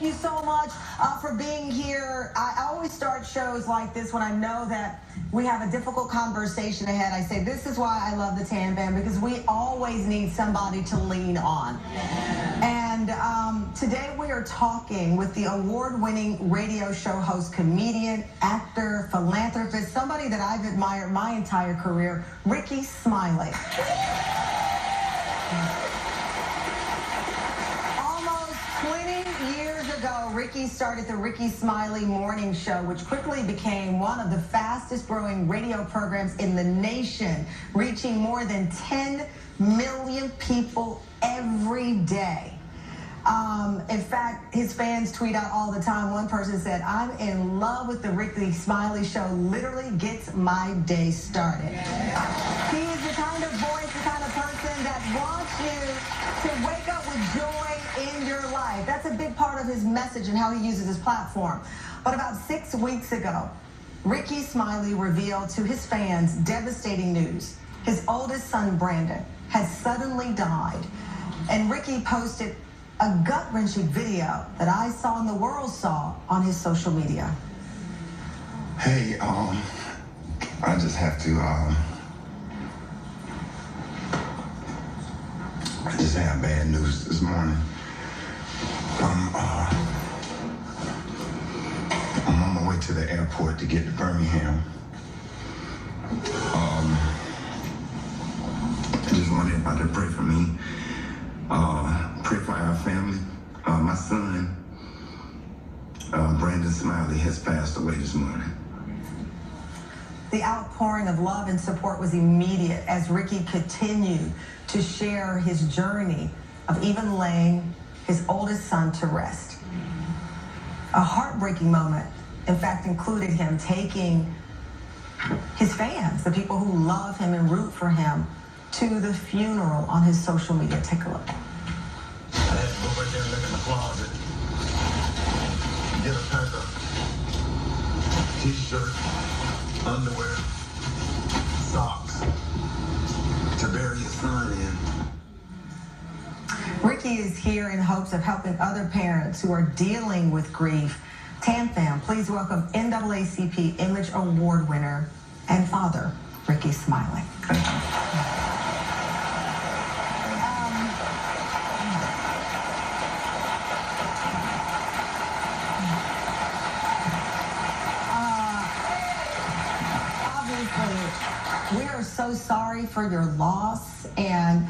you so much for being here. I always start shows like this when I know that we have a difficult conversation ahead. I say, this is why I love the Tan Band, because we always need somebody to lean on. And today we are talking with the award-winning radio show host, comedian, actor, philanthropist, somebody that I've admired my entire career, Rickey Smiley. Almost 20 years ago, Rickey started the Rickey Smiley Morning Show, which quickly became one of the fastest growing radio programs in the nation, reaching more than 10 million people every day. In fact, his fans tweet out all the time. One person said, "I'm in love with the Rickey Smiley Show. Literally gets my day started." He is the kind of voice, the kind of person that wants you to wake up with joy in your life. That's a big part of his message and how he uses his platform. But about 6 weeks ago, Rickey Smiley revealed to his fans devastating news. His oldest son, Brandon, has suddenly died. And Rickey posted a gut-wrenching video that I saw and the world saw on his social media. Hey, I just have to, I just have bad news this morning. I'm on my way to the airport to get to Birmingham. I just want everybody to pray for me. Pray for our family. My son, Brandon Smiley, has passed away this morning. The outpouring of love and support was immediate as Rickey continued to share his journey of even laying his oldest son to rest. A heartbreaking moment, in fact, included him taking his fans, the people who love him and root for him, to the funeral on his social media. Take a look. I had to go right there and look in the closet, get a pack of t-shirts, underwear, socks to bury his son in. Rickey is here in hopes of helping other parents who are dealing with grief. Tan Fam, please welcome NAACP Image Award winner and father, Rickey Smiley. Thank you. We are so sorry for your loss, and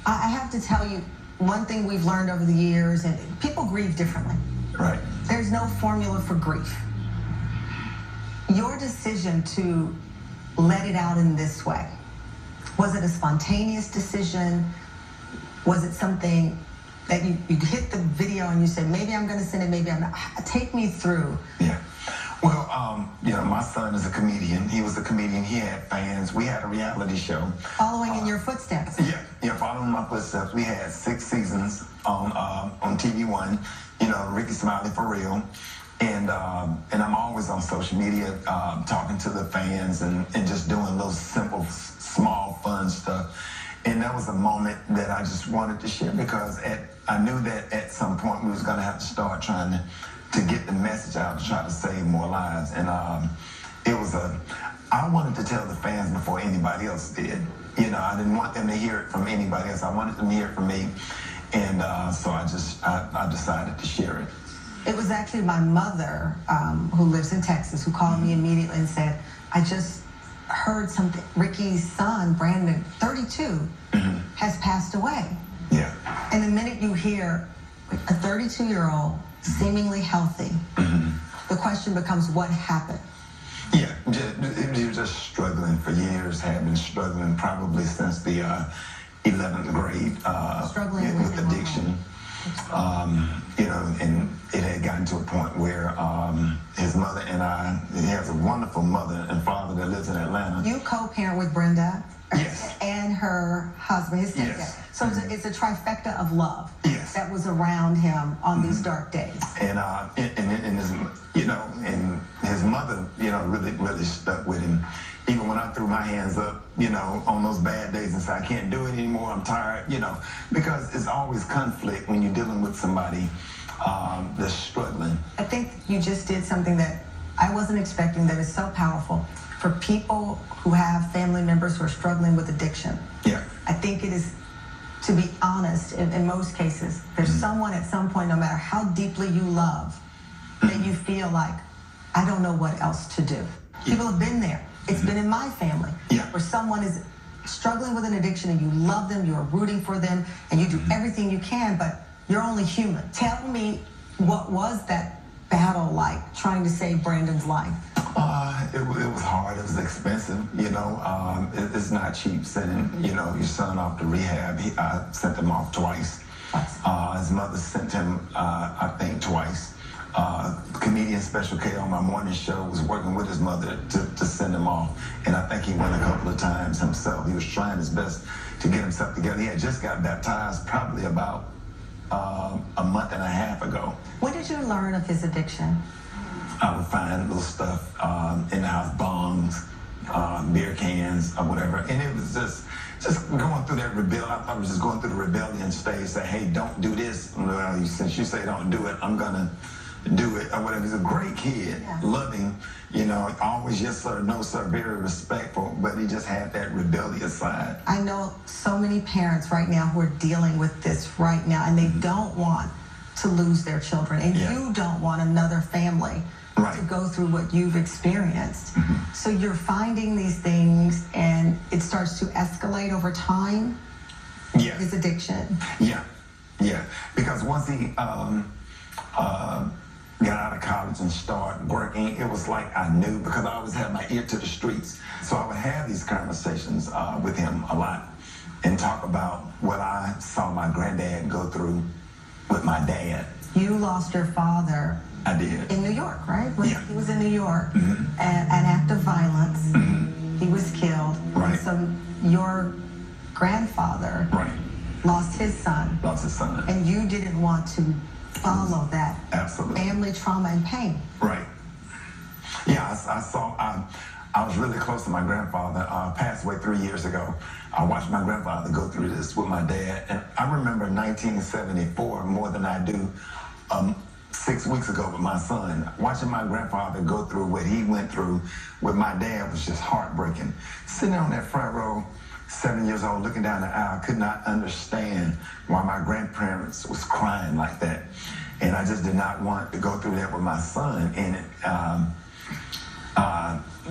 I have to tell you one thing we've learned over the years, and people grieve differently. Right. There's no formula for grief. Your decision to let it out in this way, was it a spontaneous decision? Was it something that you hit the video and you said, maybe I'm going to send it, maybe I'm not? Take me through. Yeah. Well, my son is a comedian. He was a comedian. He had fans. We had a reality show. Following in your footsteps. Yeah, following my footsteps. We had 6 seasons on TV One. Rickey Smiley for real. And I'm always on social media talking to the fans and just doing those simple, small, fun stuff. And that was a moment that I just wanted to share because I knew that at some point we was going to have to start trying to get the message out to try to save more lives. And I wanted to tell the fans before anybody else did. I didn't want them to hear it from anybody else. I wanted them to hear it from me. And so I decided to share it. It was actually my mother, who lives in Texas, who called me immediately and said, I just heard something. Rickey's son, Brandon, 32, has passed away. Yeah. And the minute you hear a 32-year-old seemingly healthy, the question becomes, what happened? Yeah, he was just struggling for years, had been struggling probably since the 11th grade struggling with addiction. And it had gotten to a point where his mother and he has a wonderful mother and father that lives in Atlanta. You co-parent with Brenda. Yes. And her husband, his stepdad. Yes. So it's a trifecta of love. Yes. That was around him on these dark days. And his mother, really stuck with him. Even when I threw my hands up, on those bad days and said, I can't do it anymore, I'm tired, because it's always conflict when you're dealing with somebody that's struggling. I think you just did something that I wasn't expecting, that is so powerful for people who have family members who are struggling with addiction. Yeah. I think it is, to be honest, in most cases, there's someone at some point, no matter how deeply you love, that you feel like, I don't know what else to do. People have been there. It's been in my family, where someone is struggling with an addiction and you love them, you're rooting for them, and you do everything you can, but you're only human. Tell me, what was that battle like, trying to save Brandon's life? It was hard. It was expensive. You know, it's not cheap sending, you know, your son off to rehab. I sent him off twice. His mother sent him, I think, twice. Comedian Special K on my morning show was working with his mother to send him off. And I think he went a couple of times himself. He was trying his best to get himself together. He had just got baptized probably about a month and a half ago. When did you learn of his addiction? I would find little stuff in the house, bongs, beer cans, or whatever. And it was just going through that rebellion. I thought it was just going through the rebellion stage. Say, hey, don't do this. Well, since you say don't do it, I'm gonna do it, or whatever. He's a great kid, loving, you know, always yes sir, no sir, very respectful, but he just had that rebellious side. I know so many parents right now who are dealing with this right now, and they don't want to lose their children, and you don't want another family to go through what you've experienced. So you're finding these things, and it starts to escalate over time. His addiction. Yeah. Because once he got out of college and started working, it was like I knew, because I always had my ear to the streets. So I would have these conversations with him a lot and talk about what I saw my granddad go through with my dad. You lost your father. I did. In New York, right? He was in New York, an act of violence. He was killed. Right. So your grandfather lost his son. And you didn't want to follow that family trauma and pain. Right. Yeah, I was really close to my grandfather. Passed away 3 years ago. I watched my grandfather go through this with my dad, and I remember 1974 more than I do 6 weeks ago with my son. Watching my grandfather go through what he went through with my dad was just heartbreaking. Sitting on that front row, 7 years old, looking down the aisle, could not understand why my grandparents was crying like that. And I just did not want to go through that with my son. And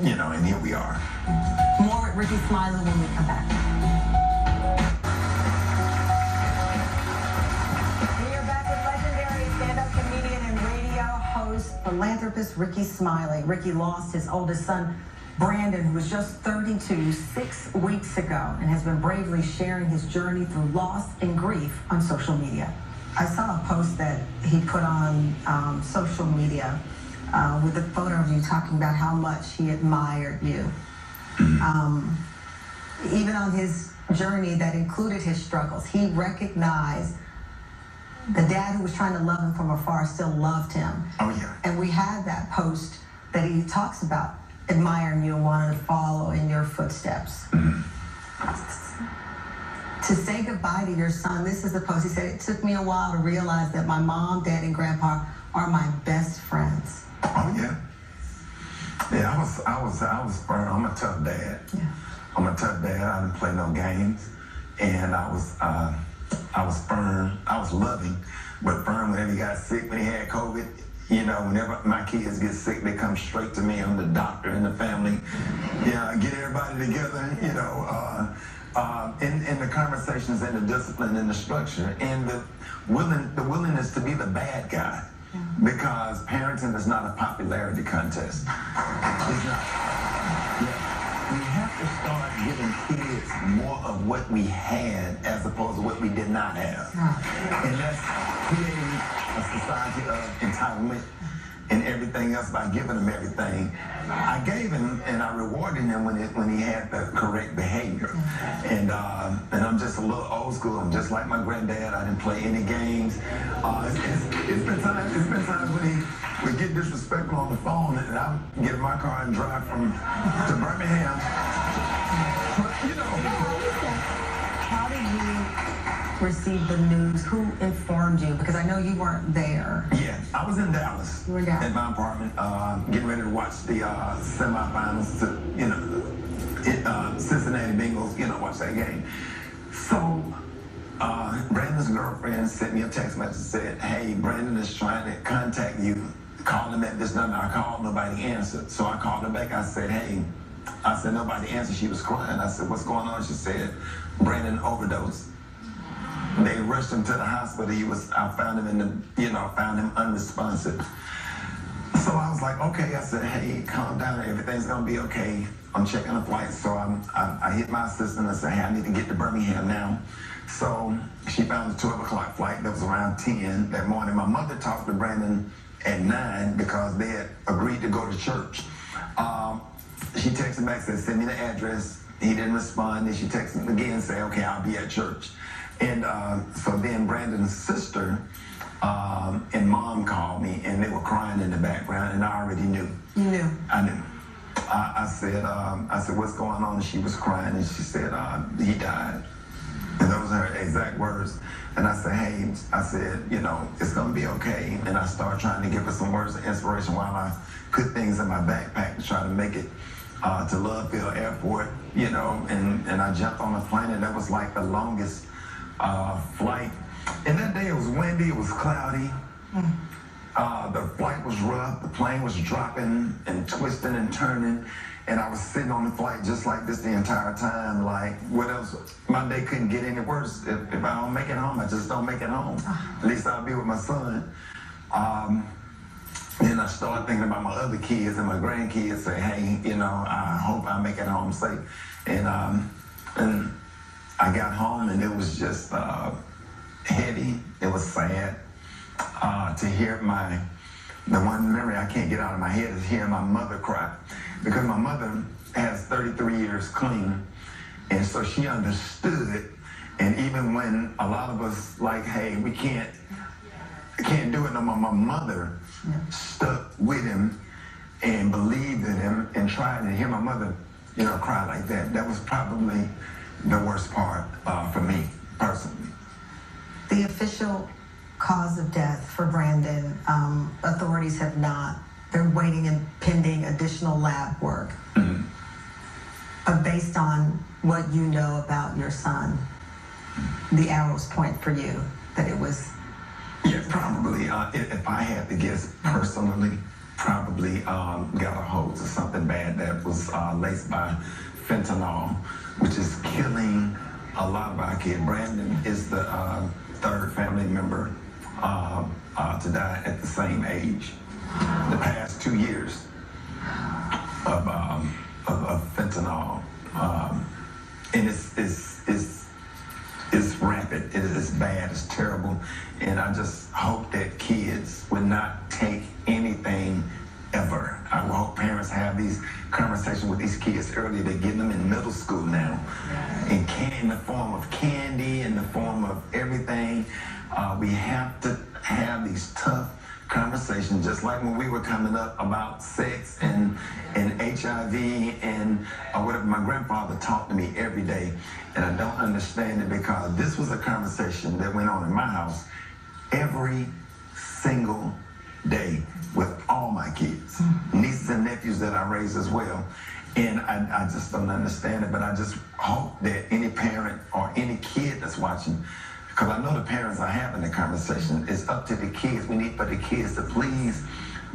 you know, and here we are. More with Rickey Smiley when we come back. We are back with legendary stand-up comedian and radio host, philanthropist Rickey Smiley. Rickey lost his oldest son, Brandon, who was just 32, 6 weeks ago, and has been bravely sharing his journey through loss and grief on social media. I saw a post that he put on social media with a photo of you talking about how much he admired you. Even on his journey that included his struggles, he recognized the dad who was trying to love him from afar still loved him. And we had that post that he talks about admiring you and wanting to follow in your footsteps. To say goodbye to your son, this is the post. He said, it took me a while to realize that my mom, dad, and grandpa are my best friends. Yeah, I was firm. I'm a tough dad. I'm a tough dad. I didn't play no games. And I was firm. I was loving, but firm whenever he got sick, when he had COVID. You know, whenever my kids get sick, they come straight to me. I'm the doctor in the family. Get everybody together, you know, in the conversations and the discipline and the structure and the willingness to be the bad guy. Because parenting is not a popularity contest. It's not. We have to start giving kids more of what we had as opposed to what we did not have. And that's creating a society of entitlement and everything else by giving them everything. I gave him and I rewarded him when he had the correct behavior. And I'm just a little old school. I'm just like my granddad. I didn't play any games. It's been times when he would get disrespectful on the phone, and I would get in my car and drive to Birmingham. You know. How do you received the news? Who informed you? Because I know you weren't there. Yeah, I was in Dallas. You were in Dallas. At my apartment, getting ready to watch the semifinals to, Cincinnati Bengals, watch that game. So, Brandon's girlfriend sent me a text message and said, hey, Brandon is trying to contact you. Call him at this number. I called, nobody answered. So I called her back. I said, hey, nobody answered. She was crying. I said, what's going on? She said, Brandon overdosed. They rushed him to the hospital. I found him found him unresponsive. So I was like, okay. I said, hey, calm down. Everything's going to be okay. I'm checking the flight. So I hit my assistant. I said, hey, I need to get to Birmingham now. So she found the 12 o'clock flight. That was around 10 that morning. My mother talked to Brandon at 9 because they had agreed to go to church. She texted back, said, send me the address. He didn't respond. Then she texted him again, say, okay, I'll be at church. And so then Brandon's sister and mom called me, and they were crying in the background, and I already knew. You knew? I knew. I said, what's going on? And she was crying, and she said, he died. And those are her exact words. And I said, hey, it's going to be okay. And I started trying to give her some words of inspiration while I put things in my backpack to try to make it to Lovefield Airport, and I jumped on a plane, and that was like the longest flight. And that day it was windy, it was cloudy. The flight was rough, the plane was dropping and twisting and turning. And I was sitting on the flight just like this the entire time. Like, what else? My day couldn't get any worse. If I don't make it home, I just don't make it home. At least I'll be with my son. Then I started thinking about my other kids and my grandkids. Say, hey, I hope I make it home safe. And I got home, and it was just heavy. It was sad to hear the one memory I can't get out of my head is hearing my mother cry. Because my mother has 33 years clean, and so she understood it. And even when a lot of us like, hey, I can't do it no more, my mother stuck with him and believed in him and tried to hear my mother, cry like that. That was probably the worst part for me, personally. The official cause of death for Brandon, authorities have not. They're waiting and pending additional lab work. Mm-hmm. But based on what you know about your son, the arrows point for you that it was... Yeah, probably. If I had to guess personally, probably got a hold of something bad that was laced by fentanyl, which is killing a lot of our kids. Brandon is the third family member to die at the same age. The past 2 years of fentanyl, and it's rampant. It is bad. It's terrible. And I just hope that kids would not take anything ever. I hope parents have these conversations with these kids early. They get them in middle school now, in the form of candy, in the form of everything. We have to have these tough conversations, just like when we were coming up about sex and HIV and whatever. My grandfather talked to me every day, and I don't understand it because this was a conversation that went on in my house every single day with all my kids, nieces and nephews that I raised as well. And I just don't understand it, but I just hope that any parent or any kid that's watching, because I know the parents are having the conversation, it's up to the kids. We need for the kids to please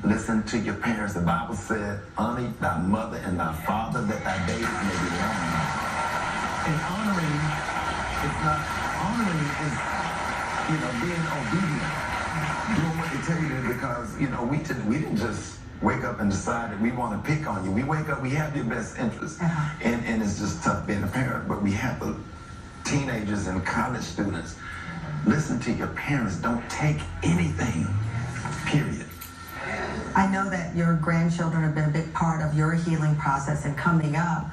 listen to your parents. The Bible said, honor thy mother and thy father, that thy days may be long. And honoring is, being obedient, doing what they tell you to, because, we didn't just wake up and decide that we want to pick on you. We wake up, we have your best interests, and it's just tough being a parent, but we have the teenagers and college students. Listen to your parents. Don't take anything, period. I know that your grandchildren have been a big part of your healing process, and coming up,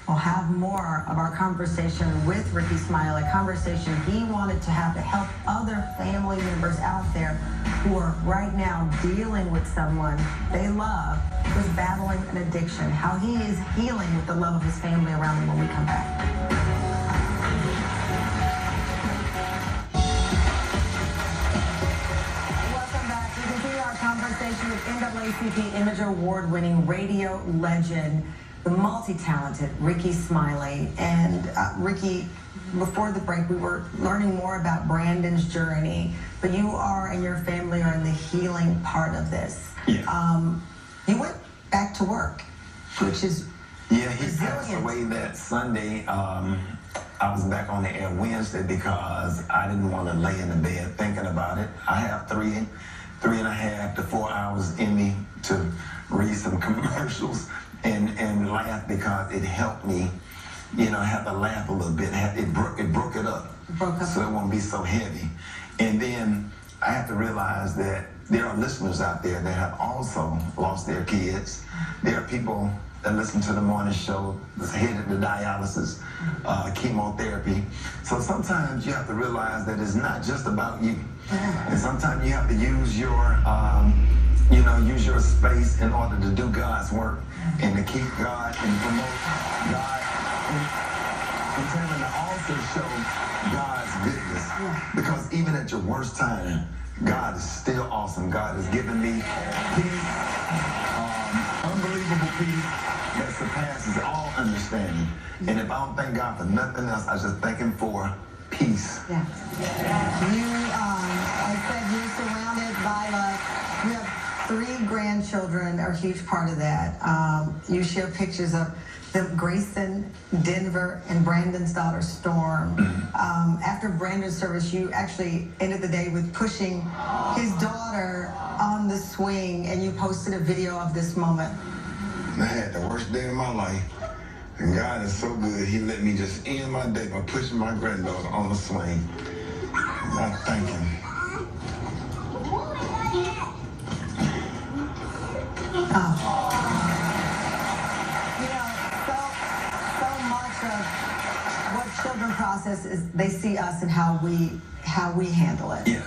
we'll have more of our conversation with Rickey Smiley, a conversation he wanted to have to help other family members out there who are right now dealing with someone they love who's battling an addiction, how he is healing with the love of his family around him when we come back. conversation with NAACP Image Award-winning radio legend, the multi-talented Rickey Smiley. And Rickey, before the break, we were learning more about Brandon's journey, but you are and your family are in the healing part of this. Yeah. You went back to work, which is yeah, he passed away that Sunday. I was back on the air Wednesday because I didn't want to lay in the bed thinking about it. I have 3.5 to 4 hours in me to read some commercials and laugh because it helped me, you know, have to laugh a little bit. It broke it up. So it won't be so heavy. And then I have to realize that there are listeners out there that have also lost their kids. There are people that listen to the morning show that's headed to dialysis, chemotherapy. So sometimes you have to realize that it's not just about you. And sometimes you have to use your, use your space in order to do God's work and to keep God and promote God. And Tamron, to also show God's goodness. Because even at your worst time, God is still awesome. God has given me peace, unbelievable peace that surpasses all understanding. And if I don't thank God for nothing else, I just thank Him for peace. Yeah. You, I said you're surrounded by you have 3 grandchildren, are a huge part of that. You share pictures of Grayson, Denver, and Brandon's daughter, Storm. After Brandon's service, you actually ended the day with pushing his daughter on the swing, and you posted a video of this moment. I had the worst day of my life, and God is so good. He let me just end my day by pushing my granddaughter on the swing. I thank Him. Children process is they see us and how we handle it. Yeah.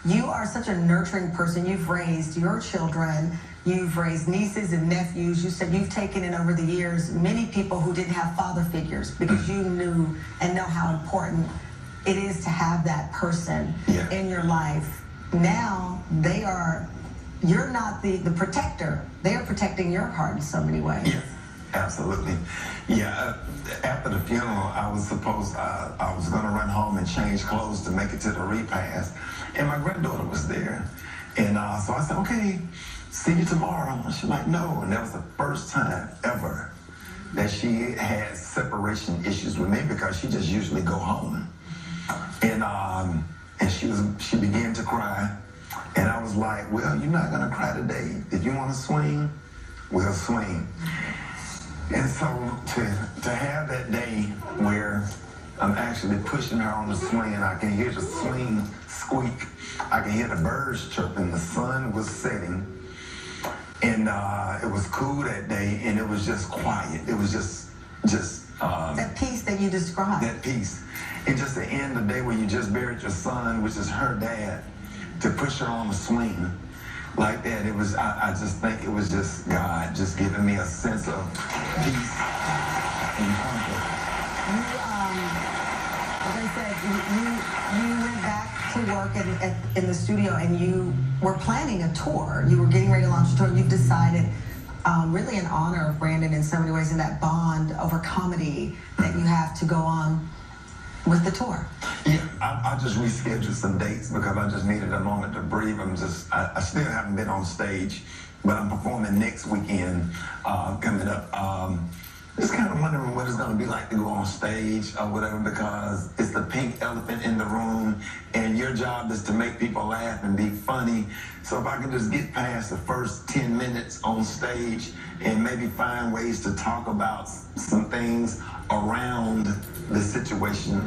You are such a nurturing person. You've raised your children. You've raised nieces and nephews. You said you've taken in over the years many people who didn't have father figures because you knew and know how important it is to have that person in your life. Now you're not the protector. They are protecting your heart in so many ways. Yeah. Absolutely. Yeah, after the funeral, I was going to run home and change clothes to make it to the repast. And my granddaughter was there. And so I said, okay, see you tomorrow. And she's like, no. And that was the first time ever that she had separation issues with me because she just usually go home. And she began to cry. And I was like, well, you're not going to cry today. If you want to swing, we'll swing. And so to have that day where I'm actually pushing her on the swing and I can hear the swing squeak, I can hear the birds chirping, the sun was setting, and it was cool that day, and it was just quiet. It was just that peace that you described. That peace. And just to end the day where you just buried your son, which is her dad, to push her on the swing like that, it was, I just think it was just God just giving me a sense of peace and comfort. As I said, you went back to work in the studio and you were planning a tour. You were getting ready to launch a tour. You've decided, really in honor of Brandon in so many ways, in that bond over comedy that you have to go on with the tour. Yeah, I just rescheduled some dates because I just needed a moment to breathe. I still haven't been on stage, but I'm performing next weekend coming up. Just kind of wondering what it's going to be like to go on stage or whatever, because it's the pink elephant in the room, and your job is to make people laugh and be funny. So if I can just get past the first 10 minutes on stage and maybe find ways to talk about some things around the situation.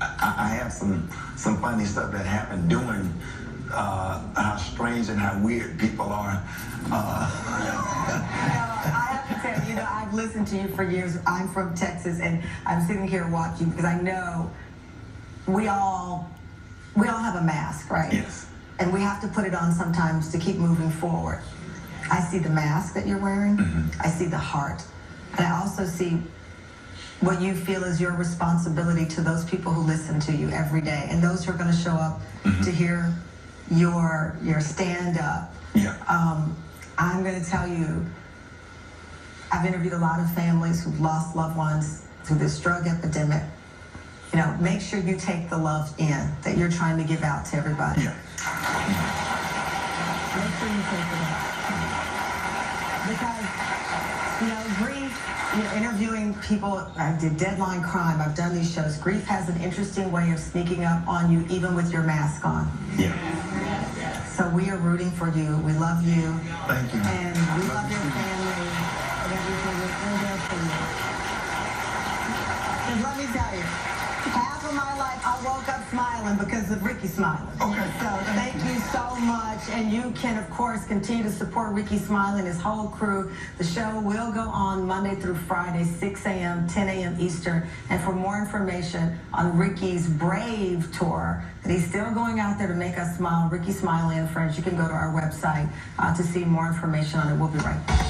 I have some funny stuff that happened during how strange and how weird people are. I have to tell you, I've listened to you for years. I'm from Texas, and I'm sitting here watching because I know we all have a mask, right? Yes. And we have to put it on sometimes to keep moving forward. I see the mask that you're wearing. Mm-hmm. I see the heart. And I also see what you feel is your responsibility to those people who listen to you every day and those who are going to show up to hear your stand-up. Yeah. I'm going to tell you, I've interviewed a lot of families who've lost loved ones through this drug epidemic. You know, make sure you take the love in that you're trying to give out to everybody. Yeah. Make sure you take it out. Because, you know, grief, you know, interviewing people, I did Deadline Crime, I've done these shows. Grief has an interesting way of sneaking up on you even with your mask on. Yeah. So we are rooting for you. We love you. Thank you. And we love your family and everything. We're there for you. And let me tell you, half of my life I woke up smiling because of Rickey Smiley. Okay. So thank you so much. And you can, of course, continue to support Rickey Smiley and his whole crew. The show will go on Monday through Friday, 6 a.m., 10 a.m. Eastern. And for more information on Rickey's Brave tour, that he's still going out there to make us smile, Rickey Smiley and Friends, you can go to our website to see more information on it. We'll be right back.